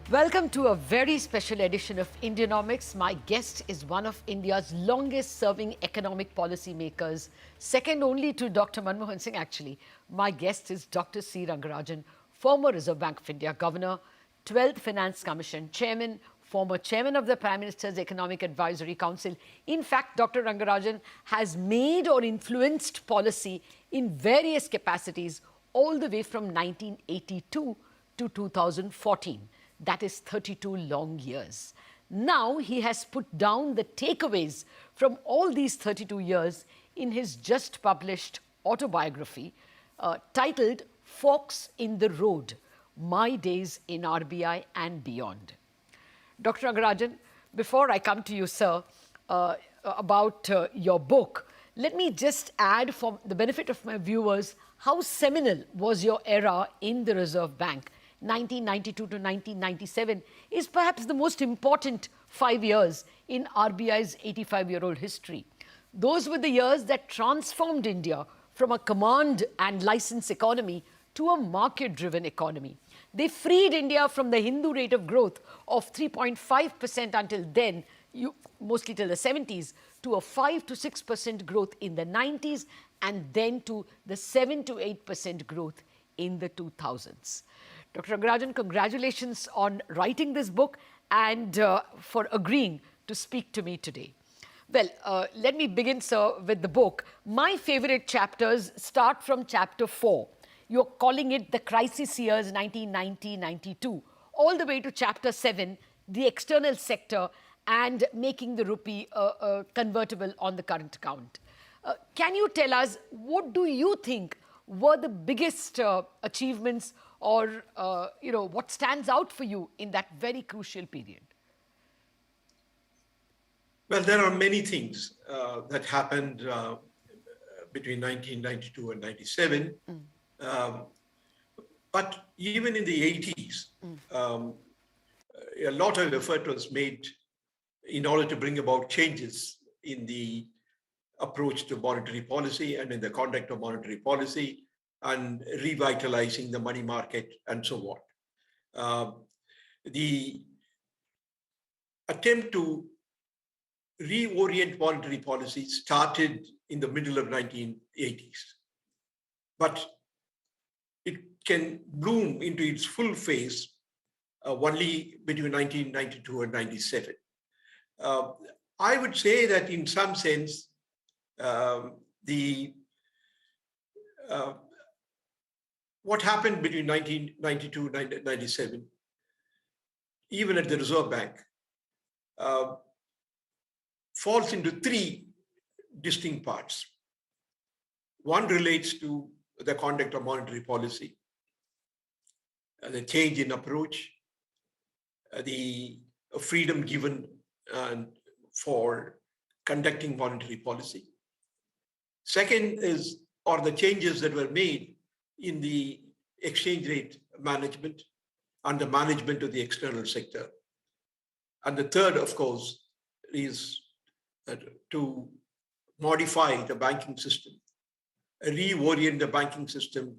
Welcome to a very special edition of Indianomics. My guest is one of India's longest-serving economic policy makers, second only to Dr. Manmohan Singh, actually. My guest is Dr. C Rangarajan, former Reserve Bank of India Governor, 12th Finance Commission Chairman, former Chairman of the Prime Minister's Economic Advisory Council. In fact, Dr. Rangarajan has made or influenced policy in various capacities all the way from 1982 to 2014. That is 32 long years. Now he has put down the takeaways from all these 32 years in his just published autobiography titled Forks in the Road, My Days in RBI and Beyond. Dr. Rangarajan, before I come to you, sir, about your book, let me just add, for the benefit of my viewers, how seminal was your era in the Reserve Bank. 1992 to 1997 is perhaps the most important 5 years in RBI's 85-year-old history. Those were the years that transformed India from a command and license economy to a market-driven economy. They freed India from the Hindu rate of growth of 3.5% until then, mostly till the 70s, to a 5 to 6% growth in the 90s, and then to the 7 to 8% growth in the 2000s. Dr. Rangarajan, congratulations on writing this book and for agreeing to speak to me today. Well, let me begin, sir, with the book. My favorite chapters start from chapter 4. You're calling it the crisis years 1990-92, all the way to chapter 7, the external sector and making the rupee convertible on the current account. Can you tell us, what do you think were the biggest achievements or, what stands out for you in that very crucial period? Well, there are many things that happened between 1992 and 97. But even in the 80s, a lot of effort was made in order to bring about changes in the approach to monetary policy and in the conduct of monetary policy, and revitalizing the money market and so on. The attempt to reorient monetary policy started in the middle of 1980s, but it can bloom into its full phase only between 1992 and 97. I would say that in some sense, what happened between 1992 and 97, even at the Reserve Bank, falls into three distinct parts. One relates to the conduct of monetary policy, the change in approach, the freedom given for conducting monetary policy. Second are the changes that were made in the exchange rate management and the management of the external sector. And the third, of course, is to modify the banking system, reorient the banking system,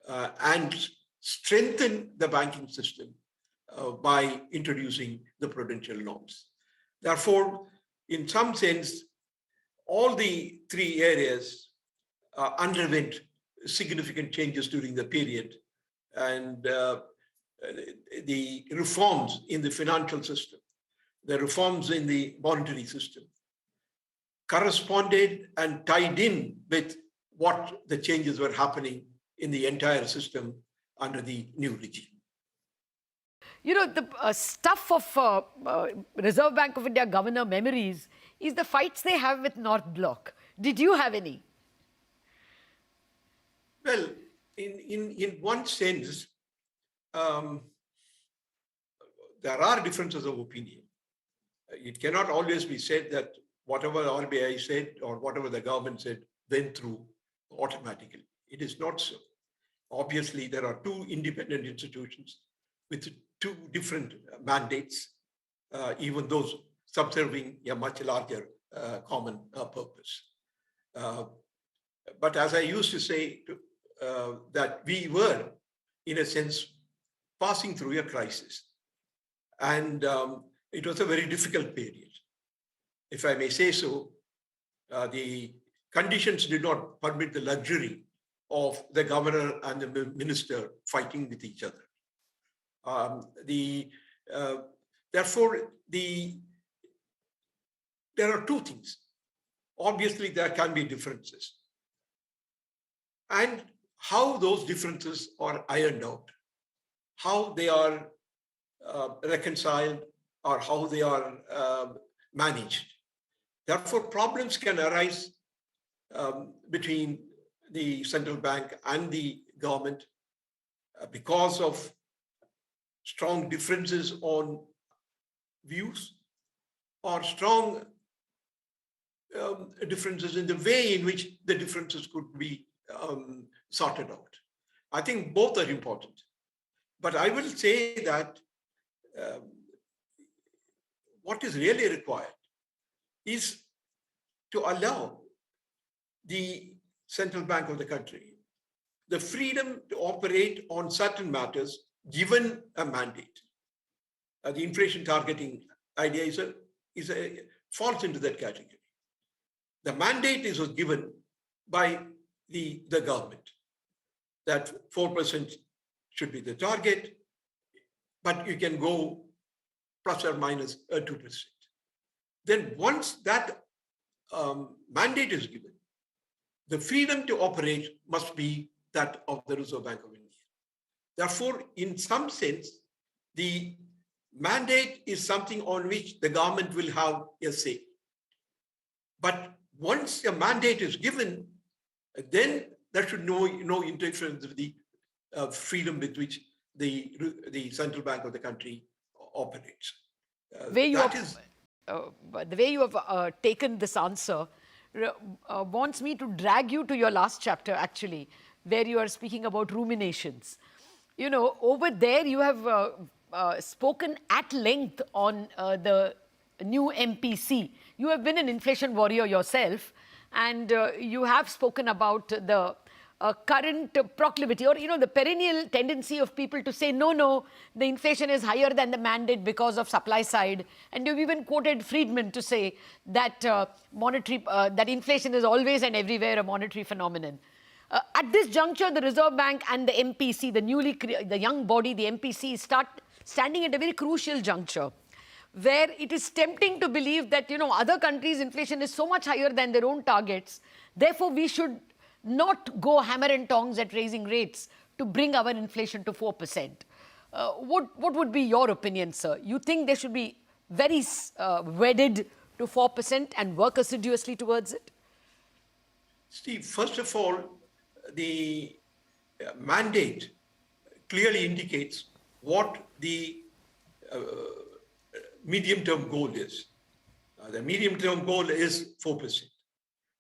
and strengthen the banking system by introducing the prudential norms. Therefore, in some sense, all the three areas underwent significant changes during the period, and the reforms in the financial system, the reforms in the monetary system corresponded and tied in with what the changes were happening in the entire system under the new regime. You know, the stuff of Reserve Bank of India governor memories is the fights they have with North Bloc. Did you have any? Well, in one sense, there are differences of opinion. It cannot always be said that whatever RBI said or whatever the government said went through automatically. It is not so. Obviously, there are two independent institutions with two different mandates, even those subserving a much larger common purpose. But as I used to say, that we were, in a sense, passing through a crisis. And it was a very difficult period. If I may say so, the conditions did not permit the luxury of the governor and the minister fighting with each other. Therefore, there are two things. Obviously, there can be differences. And how those differences are ironed out, how they are reconciled, or how they are managed. Therefore, problems can arise between the central bank and the government because of strong differences on views or strong differences in the way in which the differences could be sorted out. I think both are important. But I will say that what is really required is to allow the central bank of the country the freedom to operate on certain matters given a mandate. The inflation targeting idea falls into that category. The mandate was given by the government that 4% should be the target, but you can go plus or minus 2%. Then once that mandate is given, the freedom to operate must be that of the Reserve Bank of India. Therefore, in some sense, the mandate is something on which the government will have a say. But once a mandate is given, then there should no interference with the freedom with which the central bank of the country operates. The way you have taken this answer wants me to drag you to your last chapter, actually, where you are speaking about ruminations. You know, over there you have spoken at length on the new MPC. You have been an inflation warrior yourself, and you have spoken about the current proclivity, or the perennial tendency of people to say, no, the inflation is higher than the mandate because of supply side. And you've even quoted Friedman to say that that inflation is always and everywhere a monetary phenomenon. At this juncture, the Reserve Bank and the MPC, the young body, the MPC, start standing at a very crucial juncture, where it is tempting to believe that, other countries' inflation is so much higher than their own targets. Therefore, we should not go hammer and tongs at raising rates to bring our inflation to 4%. What would be your opinion, sir? You think they should be very wedded to 4% and work assiduously towards it? Steve, first of all, the mandate clearly indicates what the medium-term goal is. The medium-term goal is 4%.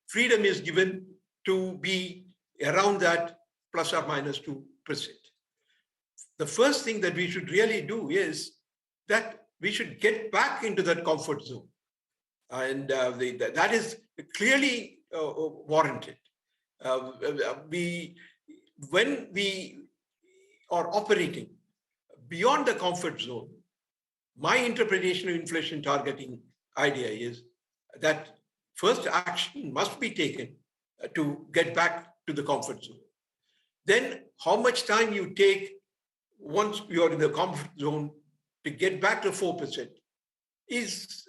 Freedom is given to be around that plus or minus 2%. The first thing that we should really do is that we should get back into that comfort zone. And that is clearly warranted. When we are operating beyond the comfort zone, my interpretation of inflation targeting idea is that first action must be taken to get back to the comfort zone. Then how much time you take once you're in the comfort zone to get back to 4% is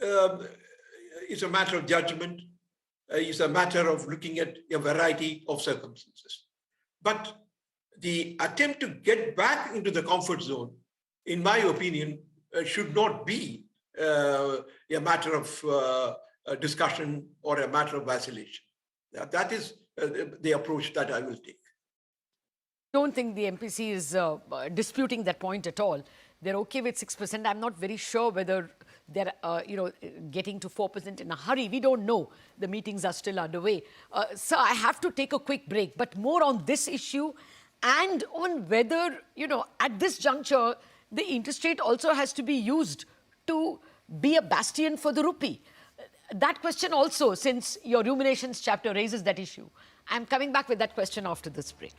a matter of judgment, is a matter of looking at a variety of circumstances. But the attempt to get back into the comfort zone, in my opinion, should not be a matter of discussion or a matter of vacillation. That is the approach that I will take. I don't think the MPC is disputing that point at all. They're okay with 6%. I'm not very sure whether they're getting to 4% in a hurry. We don't know. The meetings are still underway. So I have to take a quick break, but more on this issue and on whether, at this juncture, the interest rate also has to be used to be a bastion for the rupee. That question also, since your ruminations chapter raises that issue. I'm coming back with that question after this break.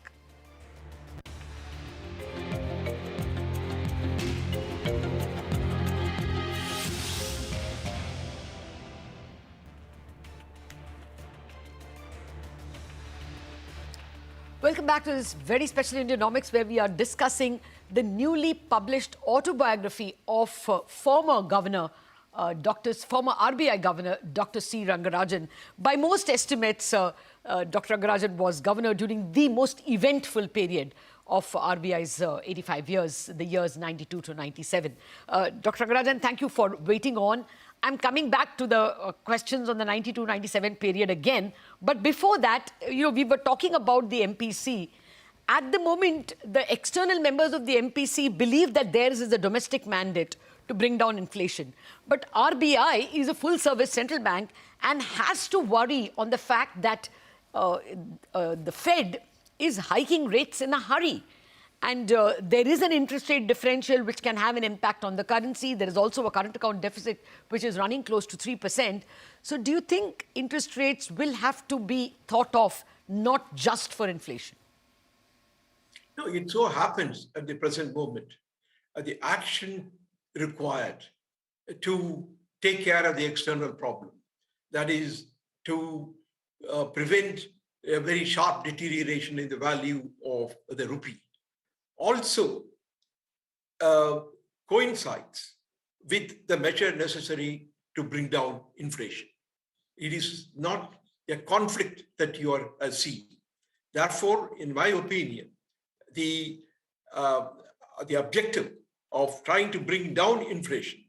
Welcome back to this very special Indianomics, where we are discussing the newly published autobiography of former RBI Governor Dr. C Rangarajan. By most estimates, Dr. Rangarajan was governor during the most eventful period of RBI's 85 years, the years 92 to 97. Dr. Rangarajan, thank you for waiting on. I'm coming back to the questions on the 92-97 period again. But before that, we were talking about the MPC. At the moment, the external members of the MPC believe that theirs is a domestic mandate to bring down inflation. But RBI is a full-service central bank and has to worry on the fact that the Fed is hiking rates in a hurry. And there is an interest rate differential which can have an impact on the currency. There is also a current account deficit which is running close to 3%. So do you think interest rates will have to be thought of not just for inflation? No, it so happens at the present moment, the action required to take care of the external problem, that is to prevent a very sharp deterioration in the value of the rupee, also coincides with the measure necessary to bring down inflation. It is not a conflict that you are seeing. Therefore, in my opinion, the objective of trying to bring down inflation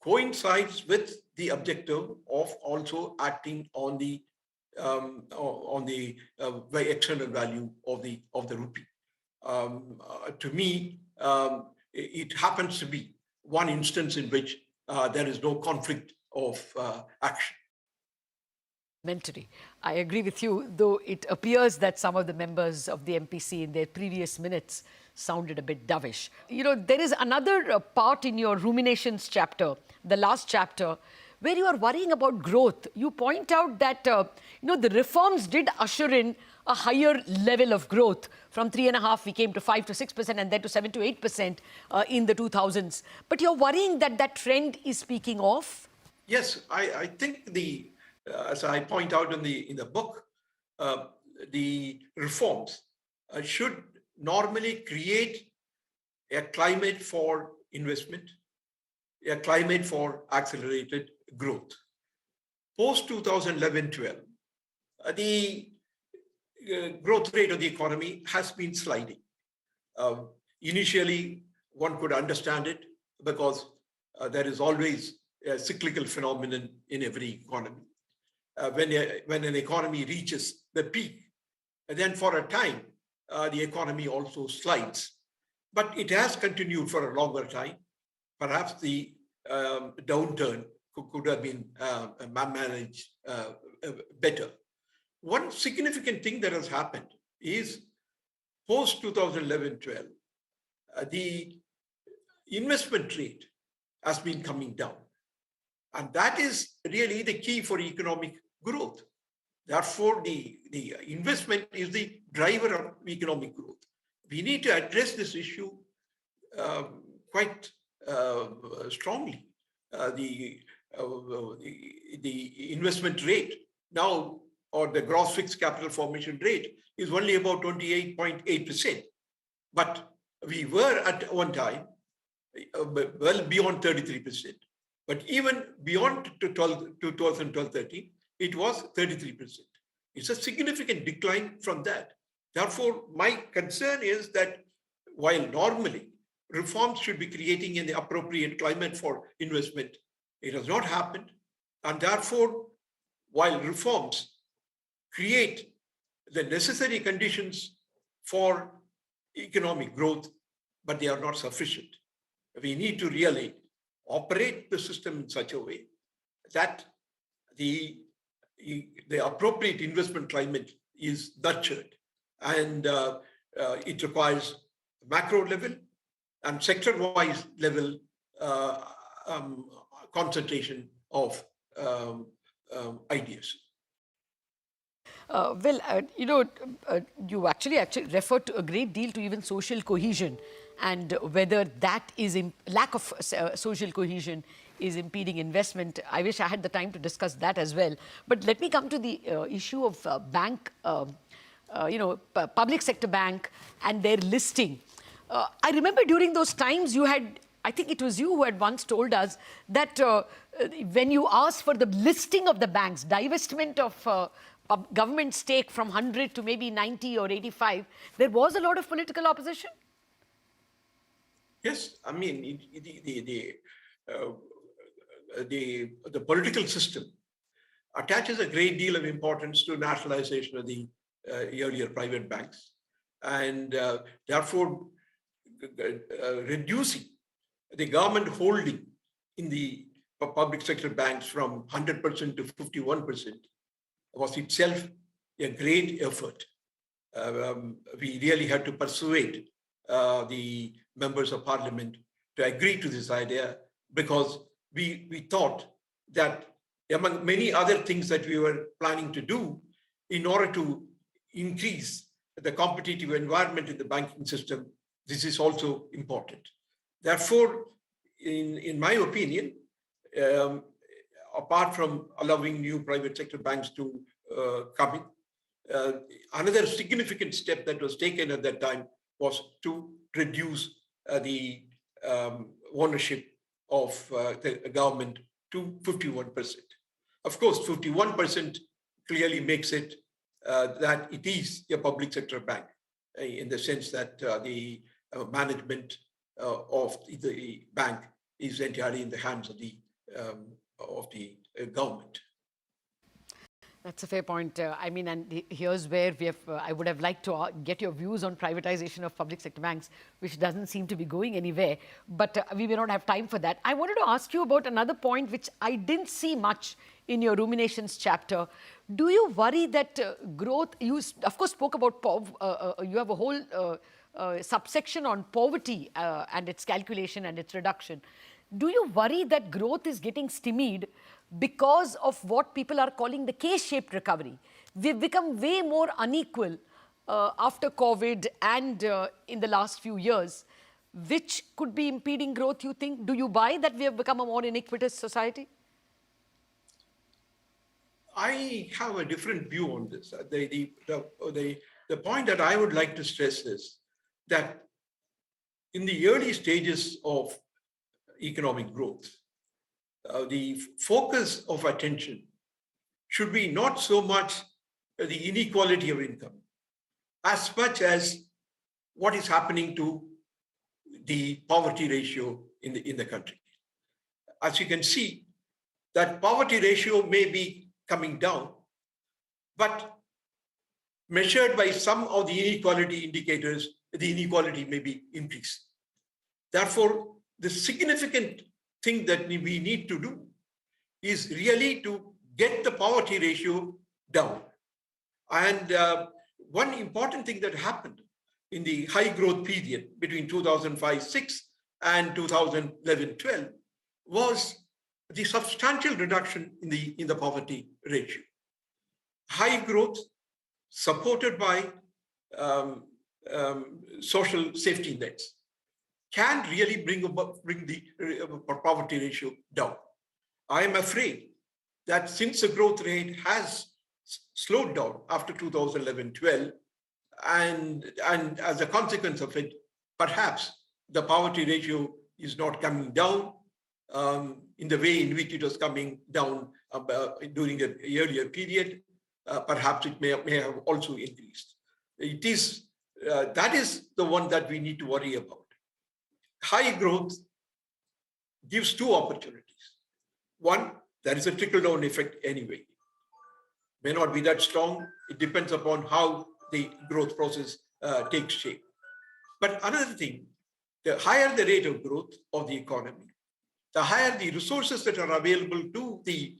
coincides with the objective of also acting on the external value of the rupee. To me, it happens to be one instance in which there is no conflict of action. I agree with you, though it appears that some of the members of the MPC in their previous minutes sounded a bit dovish. There is another part in your ruminations chapter, the last chapter, where you are worrying about growth. You point out that, the reforms did usher in a higher level of growth. From 3.5%, we came to 5 to 6%, and then to 7 to 8% in the 2000s. But you're worrying that that trend is peaking off? Yes, I think as I point out in the book, the reforms should normally create a climate for investment, a climate for accelerated growth. Post 2011-12, the growth rate of the economy has been sliding. Initially, one could understand it because there is always a cyclical phenomenon in every economy. When an economy reaches the peak, and then for a time, the economy also slides. But it has continued for a longer time. Perhaps the downturn could have been managed better. One significant thing that has happened is post 2011-12, the investment rate has been coming down. And that is really the key for economic growth. Therefore, the investment is the driver of economic growth. We need to address this issue quite strongly. The investment rate now, or the gross fixed capital formation rate, is only about 28.8%. But we were at one time well beyond 33%. But even beyond 2012-13, it was 33%. It's a significant decline from that. Therefore, my concern is that while normally reforms should be creating an appropriate climate for investment, it has not happened. And therefore, while reforms create the necessary conditions for economic growth, but they are not sufficient. We need to really operate the system in such a way that the appropriate investment climate is nurtured, and it requires macro level and sector-wise level concentration of ideas. You actually referred to a great deal to even social cohesion, and whether that is lack of social cohesion is impeding investment. I wish I had the time to discuss that as well. But let me come to the issue of bank public sector bank and their listing. I remember during those times I think it was you who had once told us that when you asked for the listing of the banks, divestment of government stake from 100 to maybe 90 or 85, there was a lot of political opposition? Yes, I mean, the political system attaches a great deal of importance to nationalization of the earlier private banks, and therefore reducing the government holding in the public sector banks from 100% to 51% was itself a great effort. We really had to persuade the members of parliament to agree to this idea, because we thought that among many other things that we were planning to do in order to increase the competitive environment in the banking system, this is also important. Therefore, in my opinion, apart from allowing new private sector banks to come in, another significant step that was taken at that time was to reduce the ownership of the government to 51%. Of course, 51% clearly makes it that it is a public sector bank, in the sense that the management of the bank is entirely in the hands of the government. That's a fair point. I mean, and here's where we have, I would have liked to get your views on privatization of public sector banks, which doesn't seem to be going anywhere, but we may not have time for that. I wanted to ask you about another point which I didn't see much in your ruminations chapter. Do you worry that growth, you of course spoke about, you have a whole subsection on poverty and its calculation and its reduction. Do you worry that growth is getting stymied because of what people are calling the K-shaped recovery? We've become way more unequal after COVID and in the last few years, which could be impeding growth, you think? Do you buy that we have become a more iniquitous society? I have a different view on this. The point that I would like to stress is that in the early stages of economic growth, the focus of attention should be not so much the inequality of income, as much as what is happening to the poverty ratio in the country. As you can see, that poverty ratio may be coming down, but measured by some of the inequality indicators, the inequality may be increased. Therefore, the significant thing that we need to do is really to get the poverty ratio down. And one important thing that happened in the high growth period between 2005-06 and 2011-12 was the substantial reduction in the poverty ratio. High growth supported by social safety nets can really bring the poverty ratio down. I am afraid that since the growth rate has slowed down after 2011-12, and as a consequence of it, perhaps the poverty ratio is not coming down in the way in which it was coming down during the earlier period. Perhaps it may have also increased. It is that is the one that we need to worry about. High growth gives two opportunities. One, there is a trickle-down effect anyway. May not be that strong. It depends upon how the growth process takes shape. But another thing, the higher the rate of growth of the economy, the higher the resources that are available to the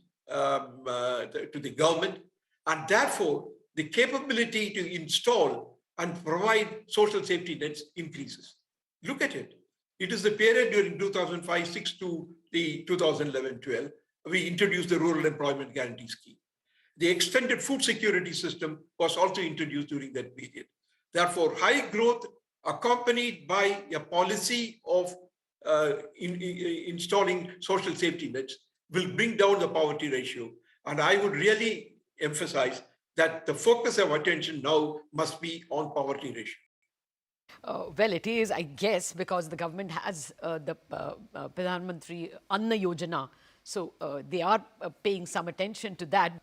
government, and therefore the capability to install and provide social safety nets increases. Look at it. It is the period during 2005-06 to the 2011-12, we introduced the Rural Employment Guarantee Scheme. The extended food security system was also introduced during that period. Therefore, high growth accompanied by a policy of installing social safety nets will bring down the poverty ratio. And I would really emphasize that the focus of attention now must be on poverty ratio. Well, it is, I guess, because the government has the Pradhan Mantri Anna Yojana. So they are paying some attention to that.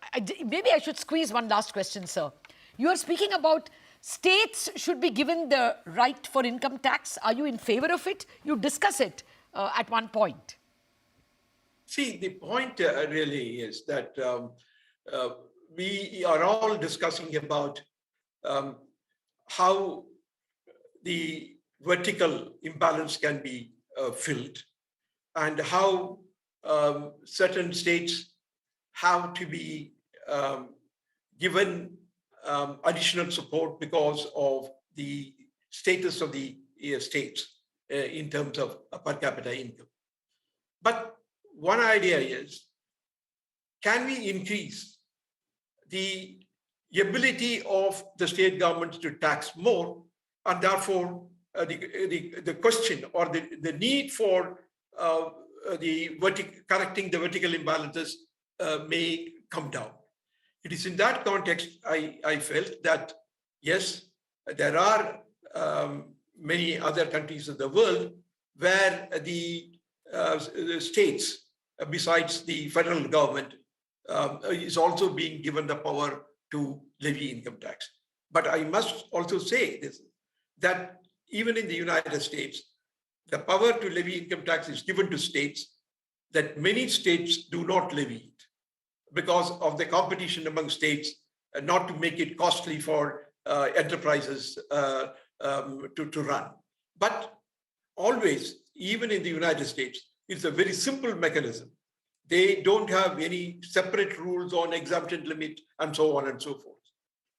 Maybe I should squeeze one last question, sir. You are speaking about states should be given the right for income tax. Are you in favor of it? You discuss it at one point. See, the point really is that we are all discussing about how the vertical imbalance can be filled and how certain states have to be given additional support because of the status of the states in terms of per capita income. But one idea is, can we increase the ability of the state governments to tax more, and therefore the question or the need for correcting the vertical imbalances may come down. It is in that context I felt that, yes, there are many other countries of the world where the states, besides the federal government, is also being given the power to levy income tax. But I must also say this, that even in the United States, the power to levy income tax is given to states, that many states do not levy it because of the competition among states, not to make it costly for enterprises to run. But always, even in the United States, it's a very simple mechanism. They don't have any separate rules on exemption limit and so on and so forth.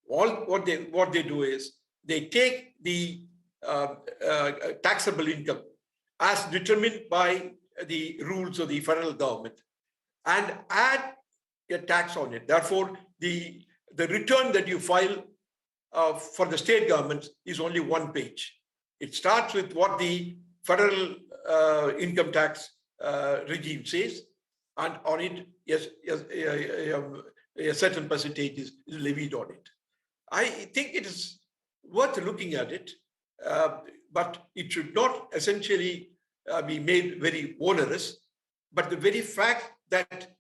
All what they do is they take the taxable income as determined by the rules of the federal government and add a tax on it. Therefore, the return that you file for the state government is only one page. It starts with what the federal income tax regime says, and on it, yes, a certain percentage is levied on it. I think it is worth looking at it, but it should not essentially be made very onerous. But the very fact that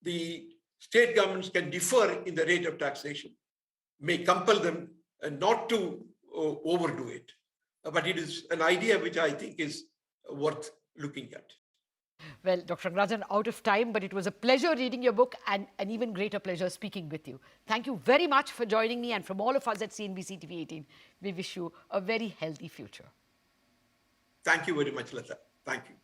the state governments can differ in the rate of taxation may compel them not to overdo it. But it is an idea which I think is worth looking at. Well, Dr. Rangarajan, out of time, but it was a pleasure reading your book and an even greater pleasure speaking with you. Thank you very much for joining me, and from all of us at CNBC TV18, we wish you a very healthy future. Thank you very much, Latha. Thank you.